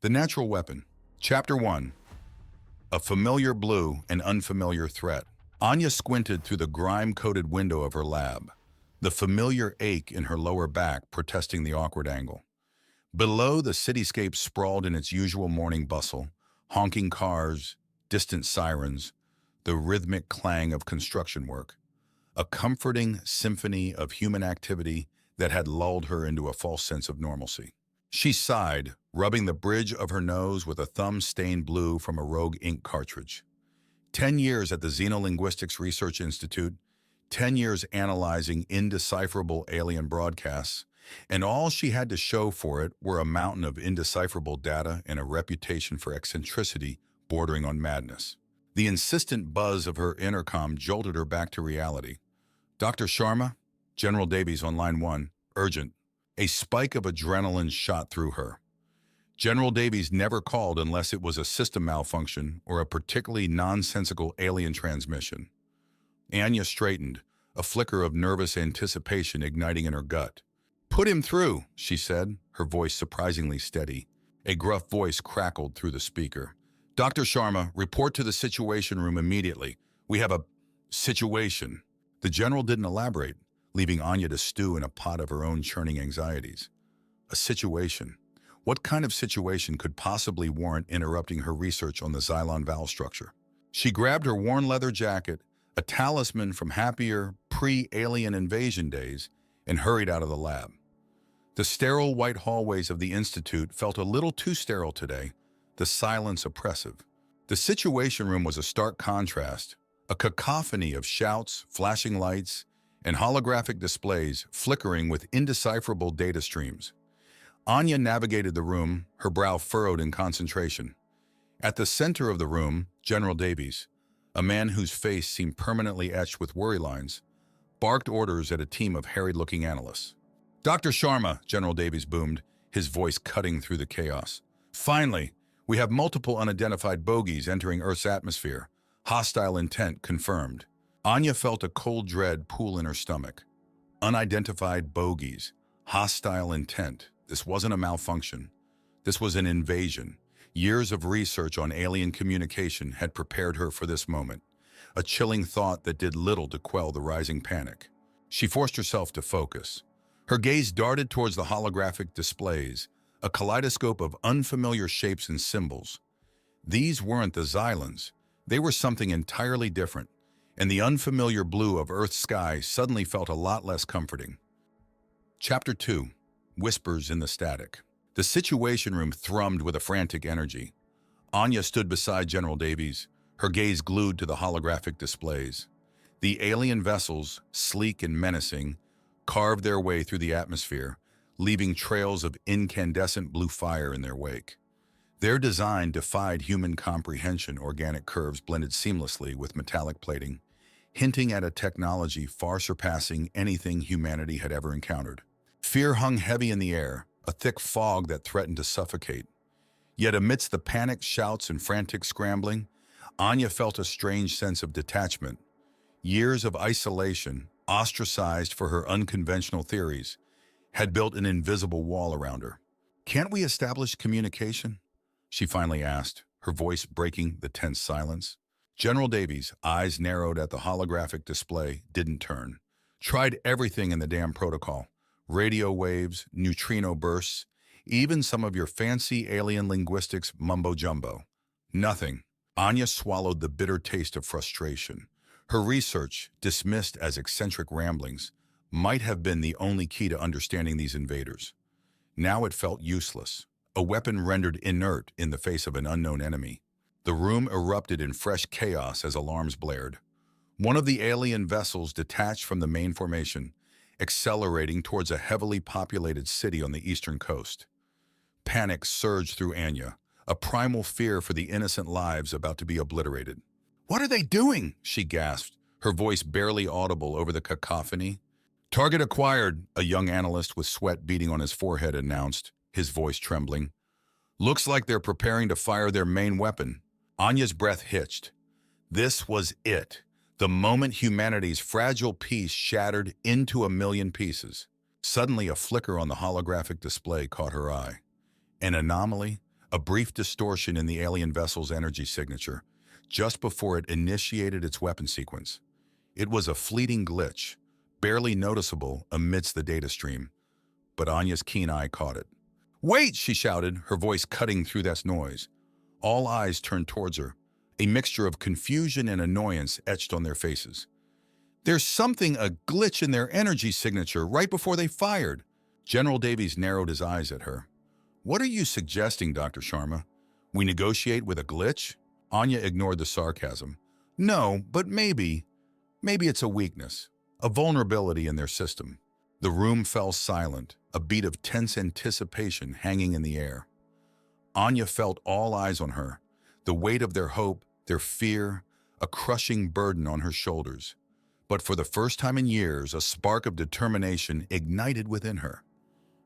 The Natural Weapon. Chapter 1. A familiar blue and unfamiliar threat. Anya squinted through the grime-coated window of her lab, the familiar ache in her lower back protesting the awkward angle. Below, the cityscape sprawled in its usual morning bustle, honking cars, distant sirens, the rhythmic clang of construction work, a comforting symphony of human activity that had lulled her into a false sense of normalcy. She sighed, rubbing the bridge of her nose with a thumb stained blue from a rogue ink cartridge. 10 years at the Xenolinguistics Research Institute, 10 years analyzing indecipherable alien broadcasts, and all she had to show for it were a mountain of indecipherable data and a reputation for eccentricity bordering on madness. The insistent buzz of her intercom jolted her back to reality. "Dr. Sharma?" General Davies on line 1. "Urgent." A spike of adrenaline shot through her. General Davies never called unless it was a system malfunction or a particularly nonsensical alien transmission. Anya straightened, a flicker of nervous anticipation igniting in her gut. "Put him through," she said, her voice surprisingly steady. A gruff voice crackled through the speaker. "Dr. Sharma, report to the Situation Room immediately. We have a situation." The general didn't elaborate, leaving Anya to stew in a pot of her own churning anxieties. A situation. What kind of situation could possibly warrant interrupting her research on the Xylon vowel structure? She grabbed her worn leather jacket, a talisman from happier, pre-alien invasion days, and hurried out of the lab. The sterile white hallways of the Institute felt a little too sterile today, the silence oppressive. The Situation Room was a stark contrast, a cacophony of shouts, flashing lights, and holographic displays flickering with indecipherable data streams. Anya navigated the room, her brow furrowed in concentration. At the center of the room, General Davies, a man whose face seemed permanently etched with worry lines, barked orders at a team of harried-looking analysts. "Dr. Sharma," General Davies boomed, his voice cutting through the chaos. "Finally, we have multiple unidentified bogies entering Earth's atmosphere. Hostile intent confirmed." Anya felt a cold dread pool in her stomach. Unidentified bogies, hostile intent. This wasn't a malfunction. This was an invasion. Years of research on alien communication had prepared her for this moment, a chilling thought that did little to quell the rising panic. She forced herself to focus. Her gaze darted towards the holographic displays, a kaleidoscope of unfamiliar shapes and symbols. These weren't the Xylons. They were something entirely different, and the unfamiliar blue of Earth's sky suddenly felt a lot less comforting. Chapter 2. Whispers in the Static. The Situation Room thrummed with a frantic energy. Anya stood beside General Davies, her gaze glued to the holographic displays. The alien vessels, sleek and menacing, carved their way through the atmosphere, leaving trails of incandescent blue fire in their wake. Their design defied human comprehension. Organic curves blended seamlessly with metallic plating, hinting at a technology far surpassing anything humanity had ever encountered. Fear hung heavy in the air, a thick fog that threatened to suffocate. Yet amidst the panicked shouts and frantic scrambling, Anya felt a strange sense of detachment. Years of isolation, ostracized for her unconventional theories, had built an invisible wall around her. "Can't we establish communication?" she finally asked, her voice breaking the tense silence. General Davies, eyes narrowed at the holographic display, didn't turn. "Tried everything in the damn protocol. Radio waves, neutrino bursts, even some of your fancy alien linguistics mumbo-jumbo. Nothing." Anya swallowed the bitter taste of frustration. Her research, dismissed as eccentric ramblings, might have been the only key to understanding these invaders. Now it felt useless, a weapon rendered inert in the face of an unknown enemy. The room erupted in fresh chaos as alarms blared. One of the alien vessels detached from the main formation, accelerating towards a heavily populated city on the eastern coast. Panic surged through Anya, a primal fear for the innocent lives about to be obliterated. "What are they doing?" she gasped, her voice barely audible over the cacophony. "Target acquired," a young analyst with sweat beading on his forehead announced, his voice trembling. "Looks like they're preparing to fire their main weapon." Anya's breath hitched. This was it. The moment humanity's fragile peace shattered into a million pieces. Suddenly, a flicker on the holographic display caught her eye. An anomaly, a brief distortion in the alien vessel's energy signature, just before it initiated its weapon sequence. It was a fleeting glitch, barely noticeable amidst the data stream, but Anya's keen eye caught it. "Wait!" she shouted, her voice cutting through that noise. All eyes turned towards her, a mixture of confusion and annoyance etched on their faces. "There's something, a glitch in their energy signature right before they fired." General Davies narrowed his eyes at her. "What are you suggesting, Dr. Sharma? We negotiate with a glitch?" Anya ignored the sarcasm. "No, but maybe it's a weakness, a vulnerability in their system." The room fell silent, a beat of tense anticipation hanging in the air. Anya felt all eyes on her, the weight of their hope, their fear, a crushing burden on her shoulders. But for the first time in years, a spark of determination ignited within her.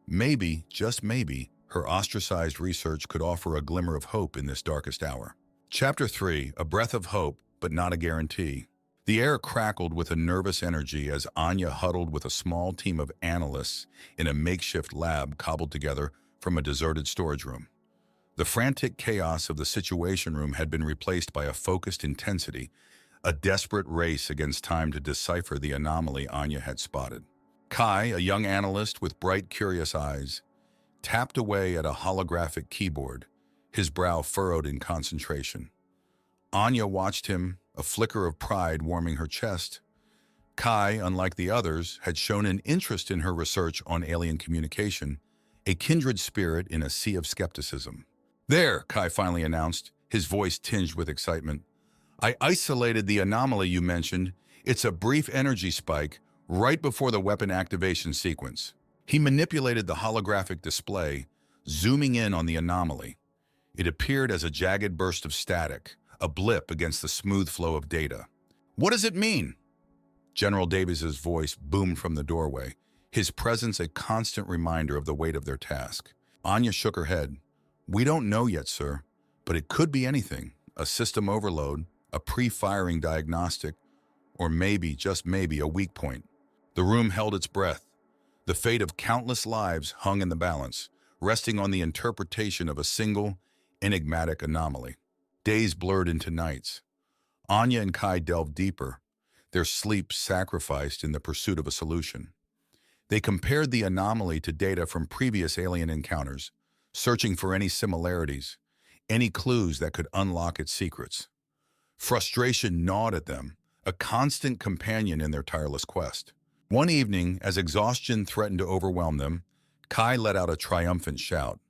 Maybe, just maybe, her ostracized research could offer a glimmer of hope in this darkest hour. Chapter 3, a breath of hope, but not a guarantee. The air crackled with a nervous energy as Anya huddled with a small team of analysts in a makeshift lab cobbled together from a deserted storage room. The frantic chaos of the Situation Room had been replaced by a focused intensity, a desperate race against time to decipher the anomaly Anya had spotted. Kai, a young analyst with bright, curious eyes, tapped away at a holographic keyboard, his brow furrowed in concentration. Anya watched him, a flicker of pride warming her chest. Kai, unlike the others, had shown an interest in her research on alien communication, a kindred spirit in a sea of skepticism. "There," Kai finally announced, his voice tinged with excitement. "I isolated the anomaly you mentioned. It's a brief energy spike right before the weapon activation sequence." He manipulated the holographic display, zooming in on the anomaly. It appeared as a jagged burst of static, a blip against the smooth flow of data. "What does it mean?" General Davies's voice boomed from the doorway, his presence a constant reminder of the weight of their task. Anya shook her head. "We don't know yet, sir, but it could be anything. A system overload, a pre-firing diagnostic, or maybe, just maybe, a weak point." The room held its breath. The fate of countless lives hung in the balance, resting on the interpretation of a single, enigmatic anomaly. Days blurred into nights. Anya and Kai delved deeper, their sleep sacrificed in the pursuit of a solution. They compared the anomaly to data from previous alien encounters, searching for any similarities, any clues that could unlock its secrets. Frustration gnawed at them, a constant companion in their tireless quest. One evening, as exhaustion threatened to overwhelm them, Kai let out a triumphant shout.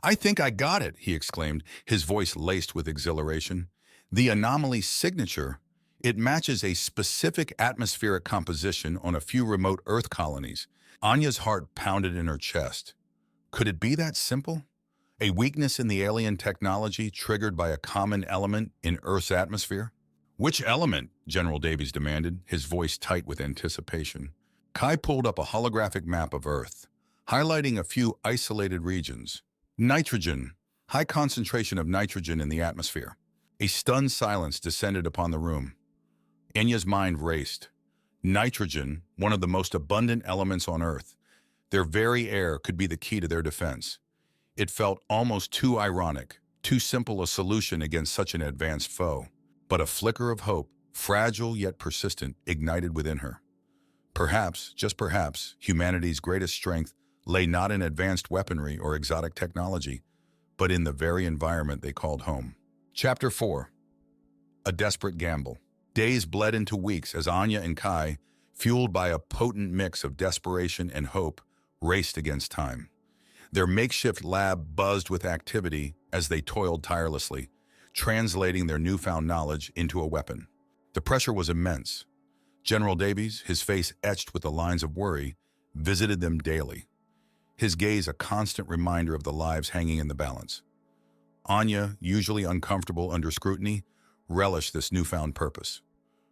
"I think I got it," he exclaimed, his voice laced with exhilaration. "The anomaly signature. It matches a specific atmospheric composition on a few remote Earth colonies." Anya's heart pounded in her chest. Could it be that simple? A weakness in the alien technology triggered by a common element in Earth's atmosphere? "Which element?" General Davies demanded, his voice tight with anticipation. Kai pulled up a holographic map of Earth, highlighting a few isolated regions. "Nitrogen. High concentration of nitrogen in the atmosphere." A stunned silence descended upon the room. Anya's mind raced. Nitrogen, one of the most abundant elements on Earth. Their very air could be the key to their defense. It felt almost too ironic, too simple a solution against such an advanced foe. But a flicker of hope, fragile yet persistent, ignited within her. Perhaps, just perhaps, humanity's greatest strength lay not in advanced weaponry or exotic technology, but in the very environment they called home. Chapter 4. A desperate gamble. Days bled into weeks as Anya and Kai, fueled by a potent mix of desperation and hope, raced against time. Their makeshift lab buzzed with activity as they toiled tirelessly, translating their newfound knowledge into a weapon. The pressure was immense. General Davies, his face etched with the lines of worry, visited them daily, his gaze a constant reminder of the lives hanging in the balance. Anya, usually uncomfortable under scrutiny, relished this newfound purpose.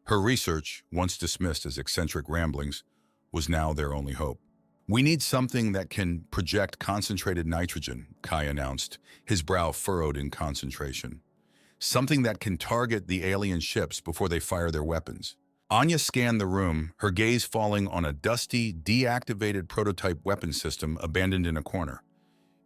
Her research, once dismissed as eccentric ramblings, was now their only hope. "We need something that can project concentrated nitrogen," Kai announced, his brow furrowed in concentration. "Something that can target the alien ships before they fire their weapons." Anya scanned the room, her gaze falling on a dusty, deactivated prototype weapon system abandoned in a corner.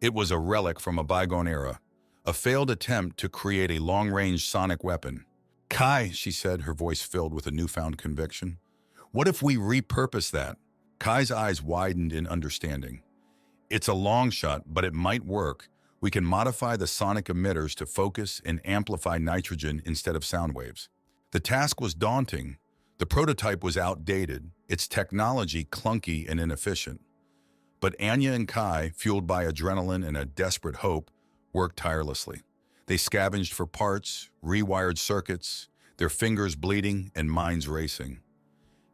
It was a relic from a bygone era, a failed attempt to create a long-range sonic weapon. Kai, she said, her voice filled with a newfound conviction. What if we repurpose that? Kai's eyes widened in understanding. It's a long shot, but it might work. We can modify the sonic emitters to focus and amplify nitrogen instead of sound waves. The task was daunting. The prototype was outdated, its technology clunky and inefficient. But Anya and Kai, fueled by adrenaline and a desperate hope, worked tirelessly. They scavenged for parts, rewired circuits, their fingers bleeding and minds racing.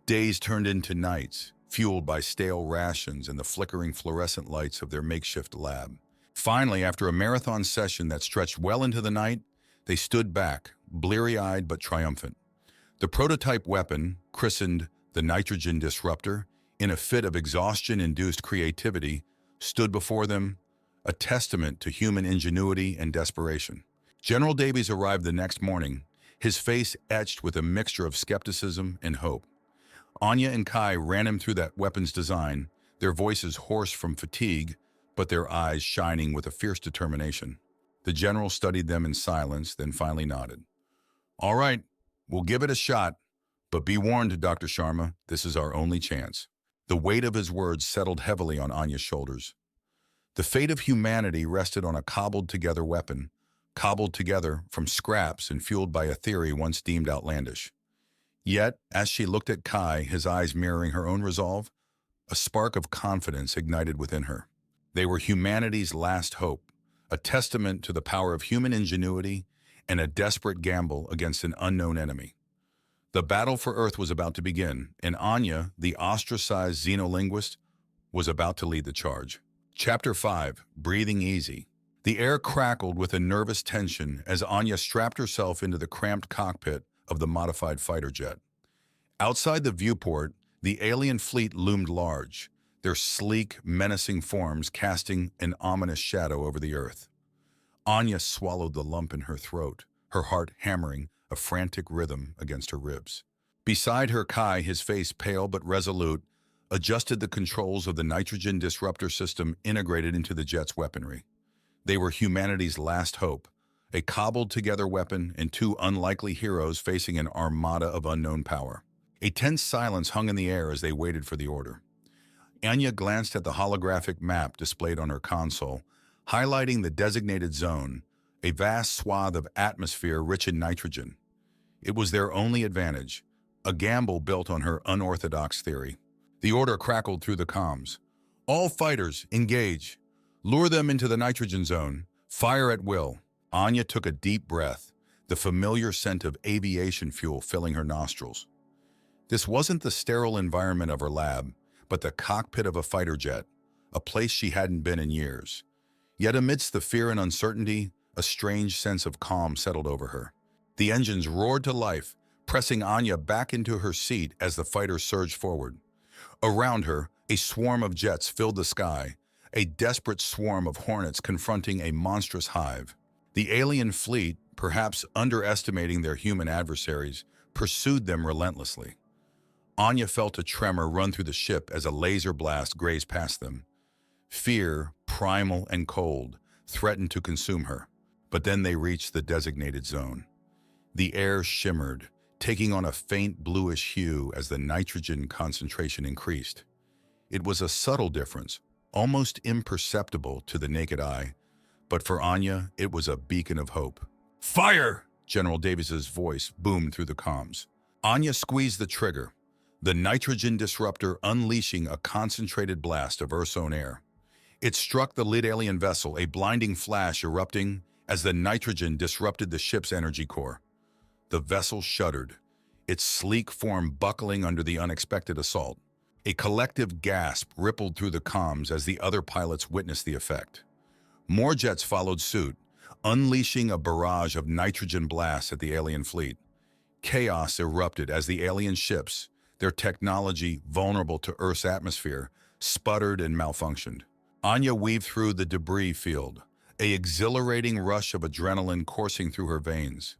Days turned into nights, fueled by stale rations and the flickering fluorescent lights of their makeshift lab. Finally, after a marathon session that stretched well into the night, they stood back, bleary-eyed but triumphant. The prototype weapon, christened the nitrogen disruptor, in a fit of exhaustion-induced creativity, stood before them, a testament to human ingenuity and desperation. General Davies arrived the next morning, his face etched with a mixture of skepticism and hope. Anya and Kai ran him through that weapon's design, their voices hoarse from fatigue, but their eyes shining with a fierce determination. The general studied them in silence, then finally nodded. All right, we'll give it a shot, but be warned, Dr. Sharma, this is our only chance. The weight of his words settled heavily on Anya's shoulders. The fate of humanity rested on a cobbled-together weapon, cobbled together from scraps and fueled by a theory once deemed outlandish. Yet, as she looked at Kai, his eyes mirroring her own resolve, a spark of confidence ignited within her. They were humanity's last hope, a testament to the power of human ingenuity and a desperate gamble against an unknown enemy. The battle for Earth was about to begin, and Anya, the ostracized xenolinguist, was about to lead the charge. Chapter 5, Breathing Easy. The air crackled with a nervous tension as Anya strapped herself into the cramped cockpit of the modified fighter jet. Outside the viewport, the alien fleet loomed large, their sleek, menacing forms casting an ominous shadow over the Earth. Anya swallowed the lump in her throat, her heart hammering a frantic rhythm against her ribs. Beside her, Kai, his face pale but resolute, adjusted the controls of the nitrogen disruptor system integrated into the jet's weaponry. They were humanity's last hope, a cobbled-together weapon and two unlikely heroes facing an armada of unknown power. A tense silence hung in the air as they waited for the order. Anya glanced at the holographic map displayed on her console, highlighting the designated zone, a vast swath of atmosphere rich in nitrogen. It was their only advantage, a gamble built on her unorthodox theory. The order crackled through the comms. All fighters, engage. Lure them into the nitrogen zone. Fire at will. Anya took a deep breath, the familiar scent of aviation fuel filling her nostrils. This wasn't the sterile environment of her lab, but the cockpit of a fighter jet, a place she hadn't been in years. Yet amidst the fear and uncertainty, a strange sense of calm settled over her. The engines roared to life, pressing Anya back into her seat as the fighter surged forward. Around her, a swarm of jets filled the sky, a desperate swarm of hornets confronting a monstrous hive. The alien fleet, perhaps underestimating their human adversaries, pursued them relentlessly. Anya felt a tremor run through the ship as a laser blast grazed past them. Fear, primal and cold, threatened to consume her. But then they reached the designated zone. The air shimmered, taking on a faint bluish hue as the nitrogen concentration increased. It was a subtle difference, almost imperceptible to the naked eye, but for Anya, it was a beacon of hope. Fire! General Davis's voice boomed through the comms. Anya squeezed the trigger, the nitrogen disruptor unleashing a concentrated blast of Earth's own air. It struck the lit alien vessel, a blinding flash erupting as the nitrogen disrupted the ship's energy core. The vessel shuddered, its sleek form buckling under the unexpected assault. A collective gasp rippled through the comms as the other pilots witnessed the effect. More jets followed suit, unleashing a barrage of nitrogen blasts at the alien fleet. Chaos erupted as the alien ships, their technology vulnerable to Earth's atmosphere, sputtered and malfunctioned. Anya weaved through the debris field, an exhilarating rush of adrenaline coursing through her veins.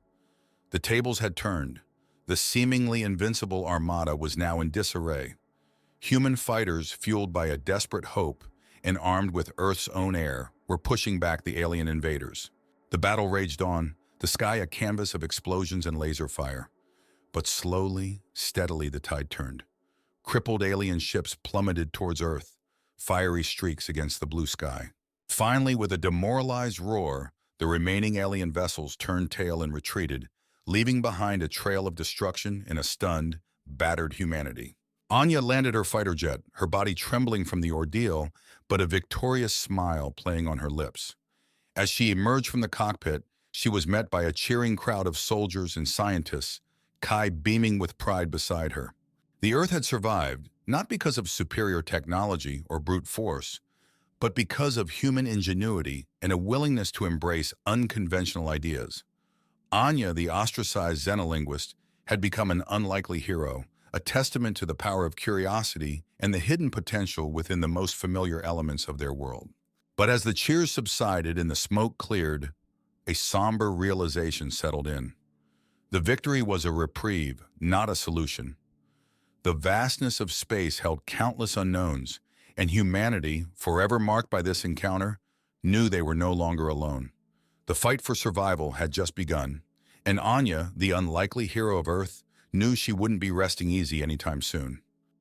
The tables had turned. The seemingly invincible armada was now in disarray. Human fighters, fueled by a desperate hope and armed with Earth's own air, were pushing back the alien invaders. The battle raged on, the sky a canvas of explosions and laser fire. But slowly, steadily the tide turned. Crippled alien ships plummeted towards Earth, fiery streaks against the blue sky. Finally, with a demoralized roar, the remaining alien vessels turned tail and retreated, leaving behind a trail of destruction and a stunned, battered humanity. Anya landed her fighter jet, her body trembling from the ordeal, but a victorious smile playing on her lips. As she emerged from the cockpit, she was met by a cheering crowd of soldiers and scientists, Kai beaming with pride beside her. The Earth had survived, not because of superior technology or brute force, but because of human ingenuity and a willingness to embrace unconventional ideas. Anya, the ostracized xenolinguist, had become an unlikely hero, a testament to the power of curiosity and the hidden potential within the most familiar elements of their world. But as the cheers subsided and the smoke cleared, a somber realization settled in. The victory was a reprieve, not a solution. The vastness of space held countless unknowns, and humanity, forever marked by this encounter, knew they were no longer alone. The fight for survival had just begun, and Anya, the unlikely hero of Earth, knew she wouldn't be resting easy anytime soon.